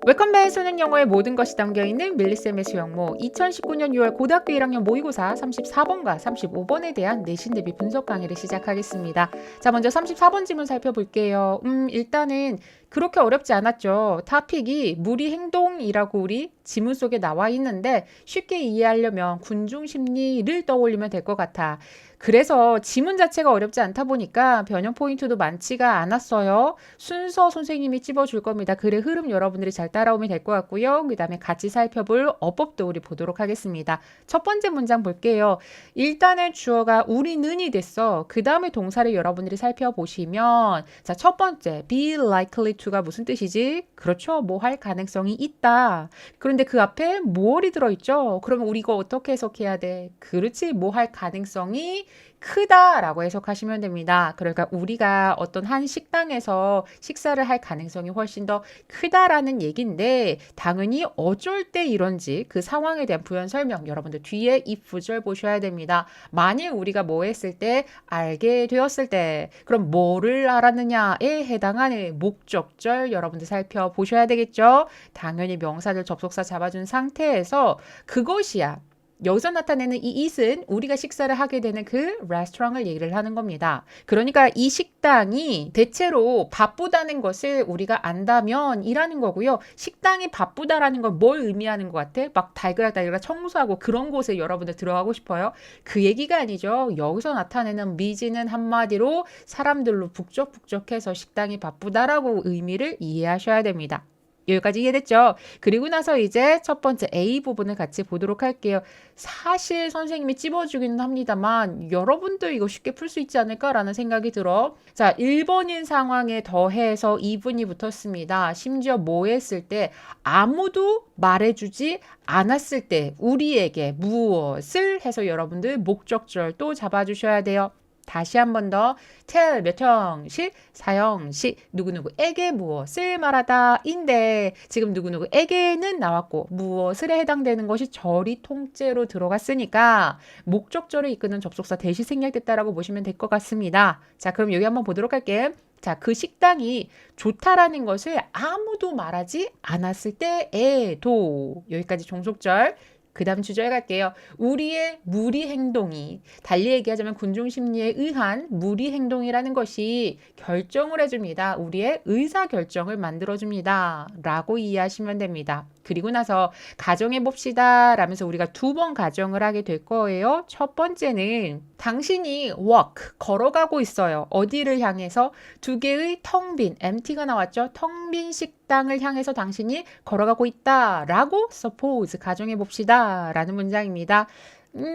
웰컴백 소년 영어의 모든 것이 담겨있는 밀리쌤의 수영모 2019년 6월 고등학교 1학년 모의고사 34번과 35번에 대한 내신 대비 분석 강의를 시작하겠습니다. 자, 먼저 34번 지문 살펴볼게요. 일단은 그렇게 어렵지 않았죠. 토픽이 무리 행동이라고 우리 지문 속에 나와 있는데 쉽게 이해하려면 군중 심리를 떠올리면 될 것 같아. 그래서 지문 자체가 어렵지 않다 보니까 변형 포인트도 많지가 않았어요. 순서 선생님이 찝어줄 겁니다. 글의 흐름 여러분들이 잘 따라오면 될 것 같고요. 그 다음에 같이 살펴볼 어법도 우리 보도록 하겠습니다. 첫 번째 문장 볼게요. 일단은 주어가 우리는이 됐어. 그 다음에 동사를 여러분들이 살펴보시면 자, 첫 번째 be likely to가 무슨 뜻이지? 그렇죠. 뭐 할 가능성이 있다. 그런데 그 앞에 뭐이 들어있죠? 그러면 우리 이거 어떻게 해석해야 돼? 그렇지. 뭐 할 가능성이 크다라고 해석하시면 됩니다. 그러니까 우리가 어떤 한 식당에서 식사를 할 가능성이 훨씬 더 크다라는 얘기인데 당연히 어쩔 때 이런지 그 상황에 대한 부연 설명 여러분들 뒤에 이 구절 보셔야 됩니다. 만일 우리가 뭐 했을 때 알게 되었을 때 그럼 뭐를 알았느냐에 해당하는 목적절 여러분들 살펴보셔야 되겠죠. 당연히 명사절 접속사 잡아준 상태에서 그것이야. 여기서 나타내는 이 it은 우리가 식사를 하게 되는 그 레스토랑을 얘기를 하는 겁니다. 그러니까 이 식당이 대체로 바쁘다는 것을 우리가 안다면 이라는 거고요. 식당이 바쁘다라는 건 뭘 의미하는 것 같아? 막 달그락달그락 청소하고 그런 곳에 여러분들 들어가고 싶어요? 그 얘기가 아니죠. 여기서 나타내는 미지는 한마디로 사람들로 북적북적해서 식당이 바쁘다라고 의미를 이해하셔야 됩니다. 여기까지 이해됐죠? 그리고 나서 이제 첫 번째 A 부분을 같이 보도록 할게요. 사실 선생님이 찝어주기는 합니다만 여러분도 이거 쉽게 풀 수 있지 않을까라는 생각이 들어. 자, 1번인 상황에 더해서 2분이 붙었습니다. 심지어 뭐 했을 때 아무도 말해주지 않았을 때 우리에게 무엇을 해서 여러분들 목적절 또 잡아주셔야 돼요. 다시 한 번 더 tell 몇 형식, 사형식 누구누구에게 무엇을 말하다 인데 지금 누구누구에게는 나왔고 무엇을에 해당되는 것이 절이 통째로 들어갔으니까 목적절을 이끄는 접속사 대시 생략됐다라고 보시면 될 것 같습니다. 자, 그럼 여기 한번 보도록 할게. 자, 그 식당이 좋다라는 것을 아무도 말하지 않았을 때에도 여기까지 종속절 그 다음 주절 갈게요. 우리의 무리 행동이 달리 얘기하자면 군중 심리에 의한 무리 행동이라는 것이 결정을 해줍니다. 우리의 의사 결정을 만들어줍니다. 라고 이해하시면 됩니다. 그리고 나서 가정해 봅시다 라면서 우리가 두 번 가정을 하게 될 거예요. 첫 번째는 당신이 walk 걸어가고 있어요. 어디를 향해서? 두 개의 텅 빈 empty가 나왔죠. 텅 빈 식당을 향해서 당신이 걸어가고 있다 라고 suppose 가정해 봅시다 라는 문장입니다.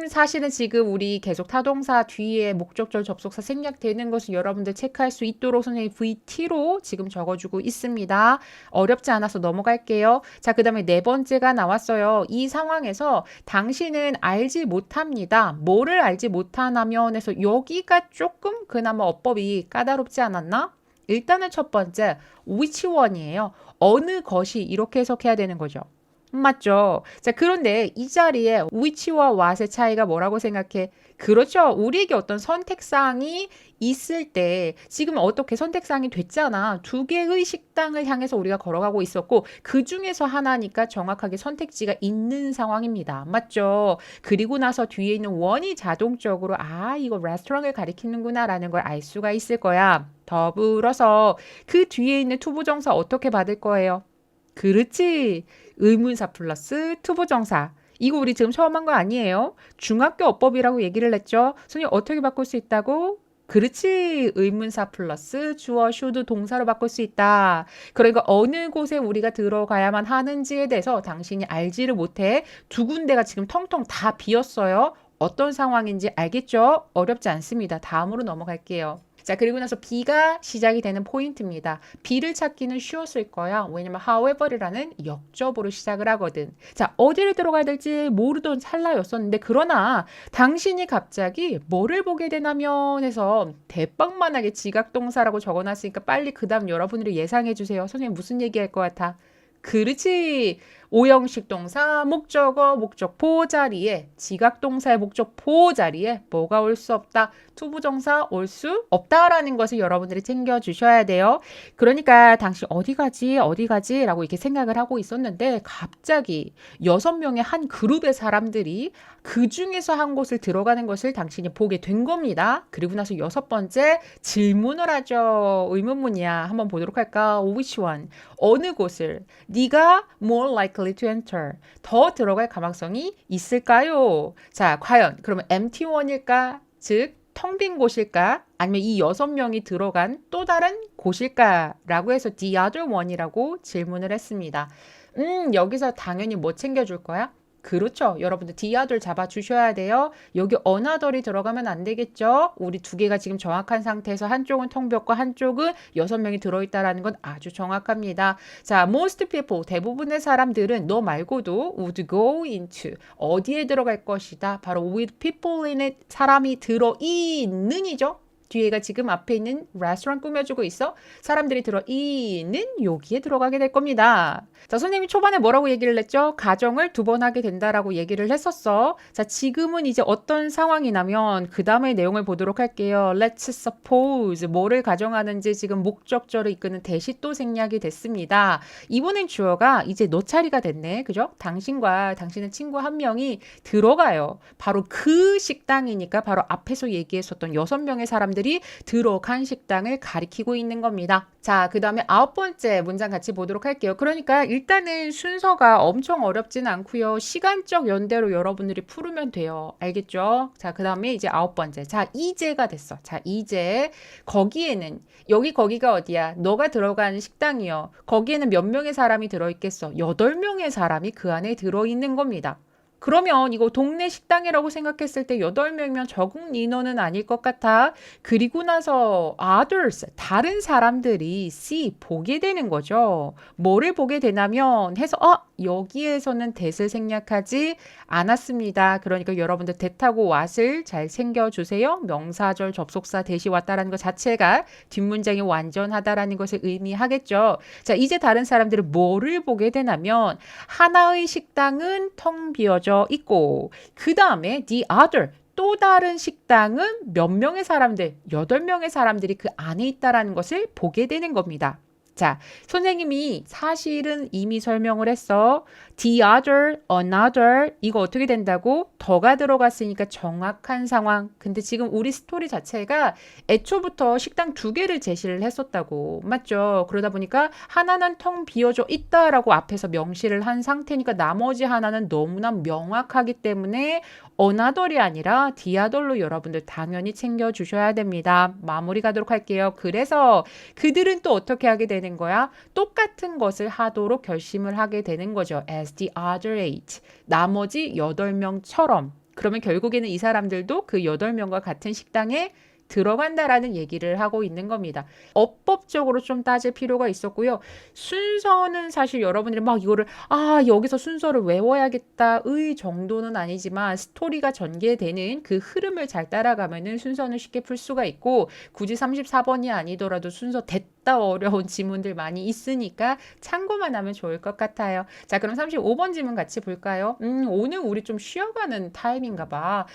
사실은 지금 우리 계속 타동사 뒤에 목적절 접속사 생략되는 것을 여러분들 체크할 수 있도록 선생님이 VT로 지금 적어주고 있습니다. 어렵지 않아서 넘어갈게요. 자, 그 다음에 네 번째가 나왔어요. 이 상황에서 당신은 알지 못합니다. 뭐를 알지 못하냐면 해서 여기가 조금 그나마 어법이 까다롭지 않았나? 일단은 첫 번째 which one이에요. 어느 것이 이렇게 해석해야 되는 거죠. 맞죠? 자, 그런데 이 자리에 which와 what의 차이가 뭐라고 생각해? 그렇죠. 우리에게 어떤 선택사항이 있을 때 지금 어떻게 선택사항이 됐잖아. 두 개의 식당을 향해서 우리가 걸어가고 있었고 그 중에서 하나니까 정확하게 선택지가 있는 상황입니다. 맞죠? 그리고 나서 뒤에 있는 원이 자동적으로 이거 레스토랑을 가리키는구나 라는 걸 알 수가 있을 거야. 더불어서 그 뒤에 있는 투부정사 어떻게 받을 거예요? 그렇지. 의문사 플러스 투부정사. 이거 우리 지금 처음 한 거 아니에요? 중학교 어법이라고 얘기를 했죠. 선생님 어떻게 바꿀 수 있다고? 그렇지. 의문사 플러스 주어 should 동사로 바꿀 수 있다. 그러니까 어느 곳에 우리가 들어가야만 하는지에 대해서 당신이 알지를 못해. 두 군데가 지금 텅텅 다 비었어요. 어떤 상황인지 알겠죠? 어렵지 않습니다. 다음으로 넘어갈게요. 자, 그리고 나서 B가 시작이 되는 포인트입니다. B를 찾기는 쉬웠을 거야. 왜냐면 however이라는 역접으로 시작을 하거든. 자, 어디를 들어가야 될지 모르던 찰나였었는데 그러나 당신이 갑자기 뭐를 보게 되냐면 해서 대빵만하게 지각동사라고 적어놨으니까 빨리 그 다음 여러분들이 예상해 주세요. 선생님 무슨 얘기할 것 같아? 그렇지. 오형식 동사, 목적어, 목적보 자리에 지각동사의 목적보 자리에 뭐가 올 수 없다. 투부정사 올 수 없다라는 것을 여러분들이 챙겨주셔야 돼요. 그러니까 당시 어디 가지 라고 이렇게 생각을 하고 있었는데 갑자기 6명의 한 그룹의 사람들이 그 중에서 한 곳을 들어가는 것을 당신이 보게 된 겁니다. 그리고 나서 6번째 질문을 하죠. 의문문이야. 한번 보도록 할까? Which one? 어느 곳을 네가 more likely to enter? 더 들어갈 가능성이 있을까요? 자, 과연 그러면 empty one일까? 즉 텅 빈 곳일까? 아니면 이 6명이 들어간 또 다른 곳일까? 라고 해서 the other one이라고 질문을 했습니다. 여기서 당연히 뭐 챙겨줄 거야? 그렇죠. 여러분들 the other 잡아주셔야 돼요. 여기 another이 들어가면 안 되겠죠. 우리 두 개가 지금 정확한 상태에서 한쪽은 텅 비었고 한쪽은 6명이 들어있다라는 건 아주 정확합니다. 자, most people, 대부분의 사람들은 너 말고도 would go into, 어디에 들어갈 것이다. 바로 with people in it, 사람이 들어있는이죠. 뒤에가 지금 앞에 있는 레스토랑 꾸며주고 있어. 사람들이 들어있는 여기에 들어가게 될 겁니다. 자, 선생님이 초반에 뭐라고 얘기를 했죠? 가정을 2번 하게 된다라고 얘기를 했었어. 자, 지금은 이제 어떤 상황이냐면 그 다음의 내용을 보도록 할게요. Let's suppose 뭐를 가정하는지 지금 목적절을 이끄는 대시 또 생략이 됐습니다. 이번엔 주어가 이제 너 차례가 됐네. 그죠? 당신과 당신의 친구 한 명이 들어가요. 바로 그 식당이니까 바로 앞에서 얘기했었던 6명의 사람들이 들어간 식당을 가리키고 있는 겁니다. 자, 그 다음에 9번째 문장 같이 보도록 할게요. 그러니까 일단은 순서가 엄청 어렵진 않고요. 시간적 연대로 여러분들이 풀으면 돼요. 알겠죠? 자, 그 다음에 이제 9번째. 자, 이제가 됐어. 자, 이제 거기에는 거기가 어디야? 너가 들어간 식당이요. 거기에는 몇 명의 사람이 들어있겠어? 8명의 사람이 그 안에 들어있는 겁니다. 그러면 이거 동네 식당이라고 생각했을 때 8명이면 적응 인원은 아닐 것 같아. 그리고 나서 others, 다른 사람들이 see, 보게 되는 거죠. 뭐를 보게 되냐면 해서 여기에서는 that을 생략하지 않았습니다. 그러니까 여러분들 that하고 what을 잘 챙겨주세요. 명사절 접속사 that이 왔다라는 것 자체가 뒷문장이 완전하다라는 것을 의미하겠죠. 자, 이제 다른 사람들은 뭐를 보게 되냐면 하나의 식당은 텅 비어져 있고 그 다음에 the other, 또 다른 식당은 몇 명의 사람들, 8명의 사람들이 그 안에 있다라는 것을 보게 되는 겁니다. 자, 선생님이 사실은 이미 설명을 했어. the other, another 이거 어떻게 된다고? 더가 들어갔으니까 정확한 상황. 근데 지금 우리 스토리 자체가 애초부터 식당 2개를 제시를 했었다고. 맞죠? 그러다 보니까 하나는 텅 비어져 있다라고 앞에서 명시를 한 상태니까 나머지 하나는 너무나 명확하기 때문에 another이 아니라 the other로 여러분들 당연히 챙겨주셔야 됩니다. 마무리 가도록 할게요. 그래서 그들은 또 어떻게 하게 되는 거야? 똑같은 것을 하도록 결심을 하게 되는 거죠. As the other 8. 나머지 8명처럼. 그러면 결국에는 이 사람들도 그 8명과 같은 식당에 들어간다라는 얘기를 하고 있는 겁니다. 어법적으로 좀 따질 필요가 있었고요. 순서는 사실 여러분들이 막 이거를 여기서 순서를 외워야겠다의 정도는 아니지만 스토리가 전개되는 그 흐름을 잘 따라가면은 순서는 쉽게 풀 수가 있고 굳이 34번이 아니더라도 순서 됐다 어려운 지문들 많이 있으니까 참고만 하면 좋을 것 같아요. 자, 그럼 35번 지문 같이 볼까요? 오늘 우리 좀 쉬어가는 타임인가 봐.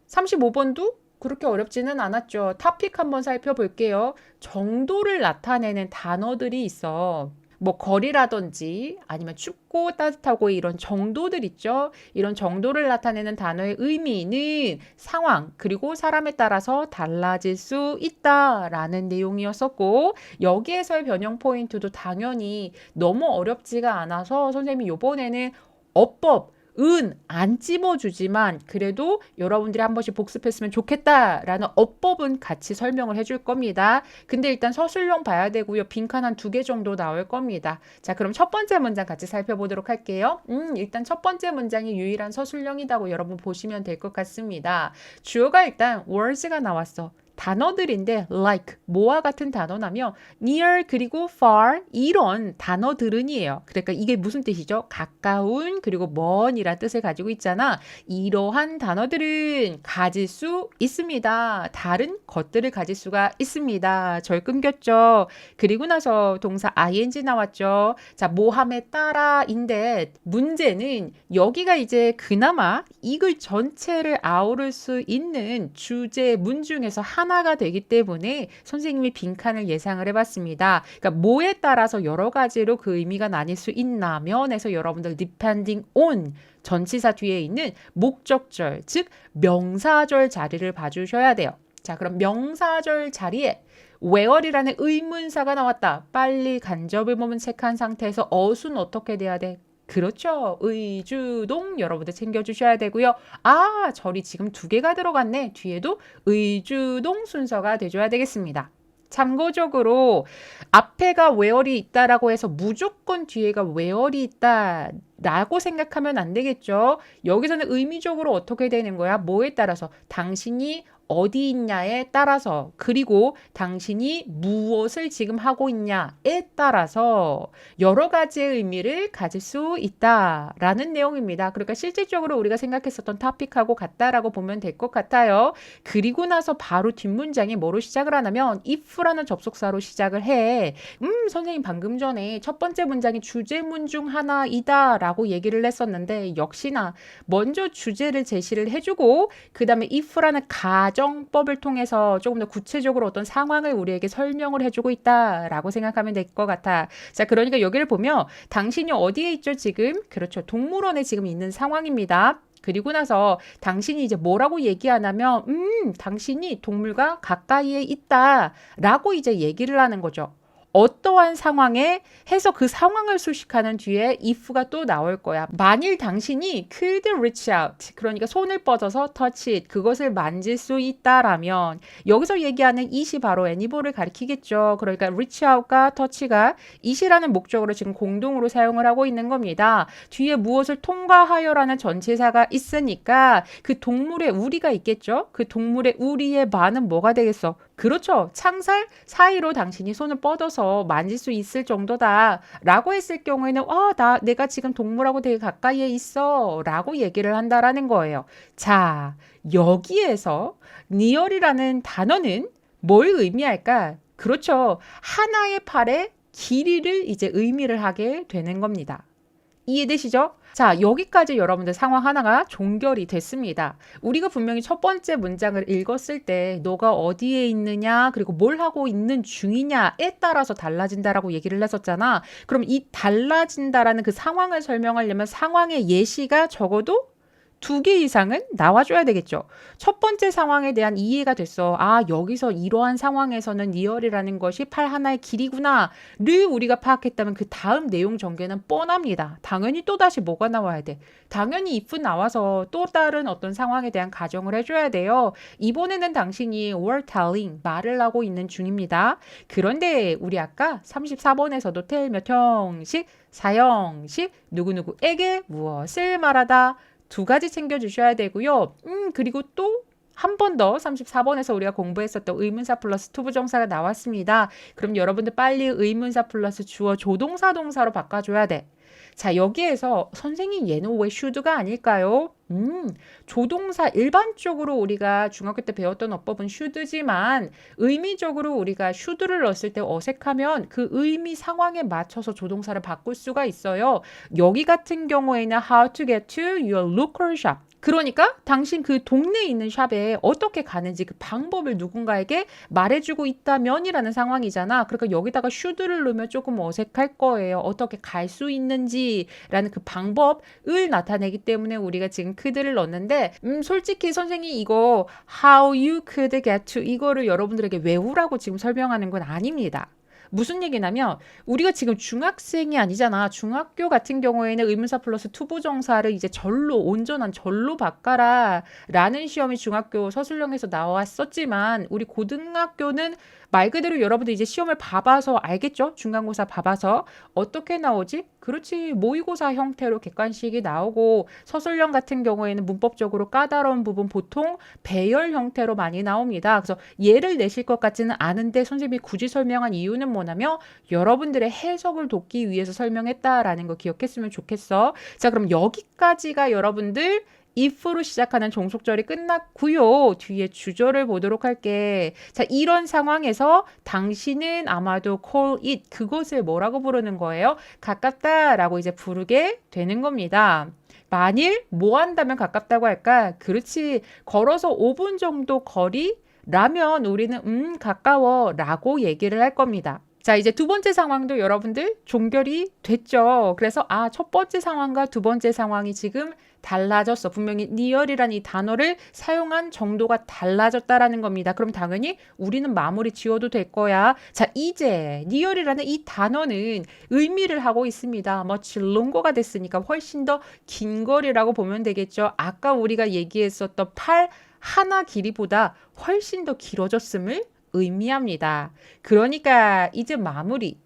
35번도 그렇게 어렵지는 않았죠. 토픽 한번 살펴볼게요. 정도를 나타내는 단어들이 있어. 뭐 거리라든지 아니면 춥고 따뜻하고 이런 정도들 있죠. 이런 정도를 나타내는 단어의 의미는 상황 그리고 사람에 따라서 달라질 수 있다라는 내용이었었고 여기에서의 변형 포인트도 당연히 너무 어렵지가 않아서 선생님이 이번에는 어법 안 찝어주지만 그래도 여러분들이 한 번씩 복습했으면 좋겠다라는 어법은 같이 설명을 해줄 겁니다. 근데 일단 서술형 봐야 되고요. 빈칸 한 2개 정도 나올 겁니다. 자, 그럼 첫 번째 문장 같이 살펴보도록 할게요. 일단 첫 번째 문장이 유일한 서술형이라고 여러분 보시면 될 것 같습니다. 주어가 일단 words가 나왔어. 단어들인데 like 뭐와 같은 단어라며 near 그리고 far 이런 단어들은이에요. 그러니까 이게 무슨 뜻이죠? 가까운 그리고 먼이란 뜻을 가지고 있잖아. 이러한 단어들은 가질 수 있습니다. 다른 것들을 가질 수가 있습니다. 절 끊겼죠. 그리고 나서 동사 ing 나왔죠. 자, 뭐함에 따라인데 문제는 여기가 이제 그나마 이글 전체를 아우를 수 있는 주제문 중에서 하나가 되기 때문에 선생님이 빈칸을 예상을 해봤습니다. 그러니까 뭐에 따라서 여러 가지로 그 의미가 나뉠 수 있나면 해서 여러분들 depending on 전치사 뒤에 있는 목적절, 즉 명사절 자리를 봐주셔야 돼요. 자, 그럼 명사절 자리에 where이라는 의문사가 나왔다. 빨리 간접을 보면 체크한 상태에서 어순 어떻게 돼야 돼? 그렇죠. 의주동 여러분들 챙겨주셔야 되고요. 아, 절이 지금 2개가 들어갔네. 뒤에도 의주동 순서가 돼줘야 되겠습니다. 참고적으로 앞에가 where이 있다라고 해서 무조건 뒤에가 where이 있다라고 생각하면 안 되겠죠. 여기서는 의미적으로 어떻게 되는 거야? 뭐에 따라서? 당신이 어디 있냐에 따라서 그리고 당신이 무엇을 지금 하고 있냐에 따라서 여러 가지의 의미를 가질 수 있다라는 내용입니다. 그러니까 실질적으로 우리가 생각했었던 토픽하고 같다라고 보면 될 것 같아요. 그리고 나서 바로 뒷문장이 뭐로 시작을 하냐면 if라는 접속사로 시작을 해. 선생님 방금 전에 첫 번째 문장이 주제문 중 하나이다 라고 얘기를 했었는데 역시나 먼저 주제를 제시를 해주고 그 다음에 if라는 가정법을 통해서 조금 더 구체적으로 어떤 상황을 우리에게 설명을 해주고 있다라고 생각하면 될 것 같아. 자, 그러니까 여기를 보면 당신이 어디에 있죠 지금? 그렇죠. 동물원에 지금 있는 상황입니다. 그리고 나서 당신이 이제 뭐라고 얘기하냐면 당신이 동물과 가까이에 있다라고 이제 얘기를 하는 거죠. 어떠한 상황에 해서 그 상황을 수식하는 뒤에 if가 또 나올 거야. 만일 당신이 could reach out, 그러니까 손을 뻗어서 touch it, 그것을 만질 수 있다라면 여기서 얘기하는 it이 바로 anybody를 가리키겠죠. 그러니까 reach out과 touch가 it이라는 목적으로 지금 공동으로 사용을 하고 있는 겁니다. 뒤에 무엇을 통과하여라는 전치사가 있으니까 그 동물의 우리가 있겠죠. 그 동물의 우리의 만은 뭐가 되겠어? 그렇죠. 창살 사이로 당신이 손을 뻗어서 만질 수 있을 정도다 라고 했을 경우에는 내가 지금 동물하고 되게 가까이에 있어 라고 얘기를 한다라는 거예요. 자, 여기에서 near이라는 단어는 뭘 의미할까? 그렇죠. 하나의 팔의 길이를 이제 의미를 하게 되는 겁니다. 이해되시죠? 자, 여기까지 여러분들 상황 하나가 종결이 됐습니다. 우리가 분명히 첫 번째 문장을 읽었을 때 너가 어디에 있느냐 그리고 뭘 하고 있는 중이냐에 따라서 달라진다라고 얘기를 했었잖아. 그럼 이 달라진다라는 그 상황을 설명하려면 상황의 예시가 적어도 2개 이상은 나와줘야 되겠죠. 첫 번째 상황에 대한 이해가 됐어. 여기서 이러한 상황에서는 리얼이라는 것이 팔 하나의 길이구나 를 우리가 파악했다면 그 다음 내용 전개는 뻔합니다. 당연히 또다시 뭐가 나와야 돼? 당연히 if 나와서 또 다른 어떤 상황에 대한 가정을 해줘야 돼요. 이번에는 당신이 were telling, 말을 하고 있는 중입니다. 그런데 우리 아까 34번에서도 tell 몇 형식, 사형식, 누구누구에게 무엇을 말하다 2가지 챙겨주셔야 되고요. 그리고 또 한 번 더 34번에서 우리가 공부했었던 의문사 플러스 투부정사가 나왔습니다. 그럼 여러분들 빨리 의문사 플러스 주어 조동사 동사로 바꿔줘야 돼. 자, 여기에서 선생님 얘는 왜 should가 아닐까요? 조동사 일반적으로 우리가 중학교 때 배웠던 어법은 should지만 의미적으로 우리가 should를 넣었을 때 어색하면 그 의미 상황에 맞춰서 조동사를 바꿀 수가 있어요. 여기 같은 경우에는 how to get to your local shop. 그러니까 당신 그 동네에 있는 샵에 어떻게 가는지 그 방법을 누군가에게 말해주고 있다면이라는 상황이잖아. 그러니까 여기다가 should를 넣으면 조금 어색할 거예요. 어떻게 갈 수 있는지라는 그 방법을 나타내기 때문에 우리가 지금 could를 넣었는데 솔직히 선생님 이거 how you could get to 이거를 여러분들에게 외우라고 지금 설명하는 건 아닙니다. 무슨 얘기냐면 우리가 지금 중학생이 아니잖아. 중학교 같은 경우에는 의문사 플러스 투부정사를 이제 절로 온전한 절로 바꿔라 라는 시험이 중학교 서술형에서 나왔었지만 우리 고등학교는 말 그대로 여러분들 이제 시험을 봐봐서 알겠죠? 중간고사 봐봐서 어떻게 나오지? 그렇지, 모의고사 형태로 객관식이 나오고 서술형 같은 경우에는 문법적으로 까다로운 부분 보통 배열 형태로 많이 나옵니다. 그래서 예를 내실 것 같지는 않은데 선생님이 굳이 설명한 이유는 뭐냐면 여러분들의 해석을 돕기 위해서 설명했다라는 거 기억했으면 좋겠어. 자, 그럼 여기까지가 여러분들 if로 시작하는 종속절이 끝났고요. 뒤에 주절을 보도록 할게. 자, 이런 상황에서 당신은 아마도 call it, 그것을 뭐라고 부르는 거예요? 가깝다라고 이제 부르게 되는 겁니다. 만일 뭐 한다면 가깝다고 할까? 그렇지. 걸어서 5분 정도 거리라면 우리는 가까워 라고 얘기를 할 겁니다. 자, 이제 두 번째 상황도 여러분들 종결이 됐죠. 그래서 첫 번째 상황과 두 번째 상황이 지금 달라졌어. 분명히 near이라는 이 단어를 사용한 정도가 달라졌다라는 겁니다. 그럼 당연히 우리는 마무리 지어도 될 거야. 자, 이제 near이라는 이 단어는 의미를 하고 있습니다. much longer가 됐으니까 훨씬 더 긴 거리라고 보면 되겠죠. 아까 우리가 얘기했었던 팔 하나 길이보다 훨씬 더 길어졌음을 의미합니다. 그러니까 이제 마무리.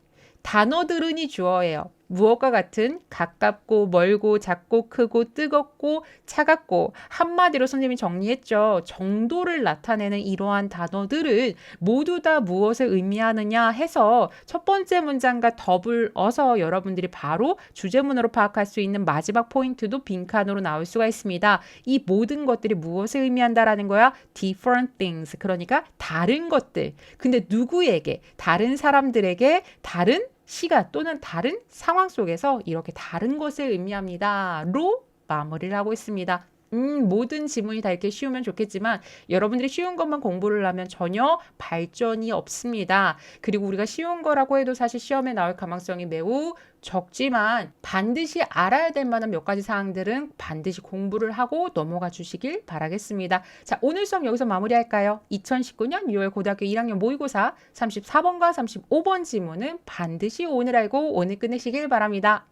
단어들은이 주어예요. 무엇과 같은 가깝고 멀고 작고 크고 뜨겁고 차갑고 한마디로 선생님이 정리했죠. 정도를 나타내는 이러한 단어들은 모두 다 무엇을 의미하느냐 해서 첫 번째 문장과 더불어서 여러분들이 바로 주제문으로 파악할 수 있는 마지막 포인트도 빈칸으로 나올 수가 있습니다. 이 모든 것들이 무엇을 의미한다라는 거야? different things. 그러니까 다른 것들. 근데 누구에게? 다른 사람들에게 다른 시간 또는 다른 상황 속에서 이렇게 다른 것을 의미합니다. 로 마무리를 하고 있습니다. 모든 지문이 다 이렇게 쉬우면 좋겠지만 여러분들이 쉬운 것만 공부를 하면 전혀 발전이 없습니다. 그리고 우리가 쉬운 거라고 해도 사실 시험에 나올 가망성이 매우 적지만 반드시 알아야 될 만한 몇 가지 사항들은 반드시 공부를 하고 넘어가 주시길 바라겠습니다. 자, 오늘 수업 여기서 마무리할까요? 2019년 6월 고등학교 1학년 모의고사 34번과 35번 지문은 반드시 오늘 알고 오늘 끝내시길 바랍니다.